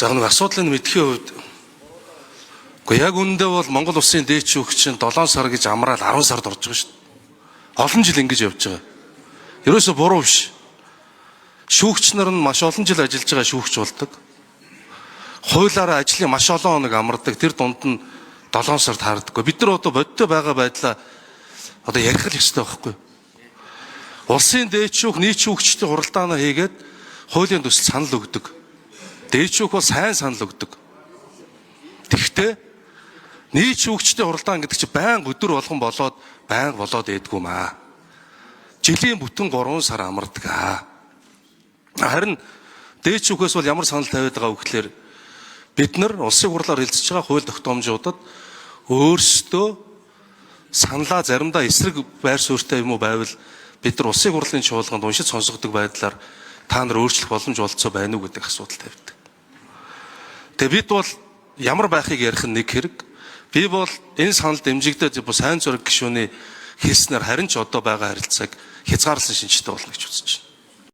За нэг асуудлыг мэдхийн хувьд яг үүндээ бол Монгол улсын дээд шүүгч чинь 7 сар гэж амраад 10 сард орж байгаа шүү дээ. Олон жил ингэж явж байгаа. Ерөөсө буруу биш. Шүүгч нар нь маш олон жил ажиллаж байгаа шүүгч болдог. Хуулиараа ажлын маш олон хоног амардаг. Тэр дунд нь 7 сард хаардаггүй. Бид нар одоо бодтой байгаа байдлаа одоо ярих л ёстой байхгүй. Улсын дээд шүүх нийт шүүгчдийн хуралдаанаа хийгээд хуулийн төсөл санал өгдөг. Дээд шүүх бол сайн санал өгдөг. Тэгэхдээ нийт шүүгчдийн хуралдаан гэдэг чинь байнга өдөр болгон болоод байнга болоод эдгүү маа. Жилийн бүтэн 3 сар амардаг аа. Харин дээд шүүхээс бол ямар санал тавиад байгаа вэ гэхээр бид нар улсын хурлаар хэлцэж байгаа хууль тогтоомжуудад өөрсдөө саналаа заримдаа эсрэг байр суурьтай юм уу байвал бид нар улсын хурлын чуулганд уншиж сонсгодог байдлаар та нар өөрчлөх боломж олцоо байна уу гэдэг асуудал тавьдаг. Тэгээ бид бол ямар байхыг ярих нь нэг хэрэг. Би бол энэ санал дэмжигдээд сайн зураг гишүүний хэлснээр харин ч одоо байгаа харилцааг хязгаарласан шинжтэй болно гэж үзэж байна.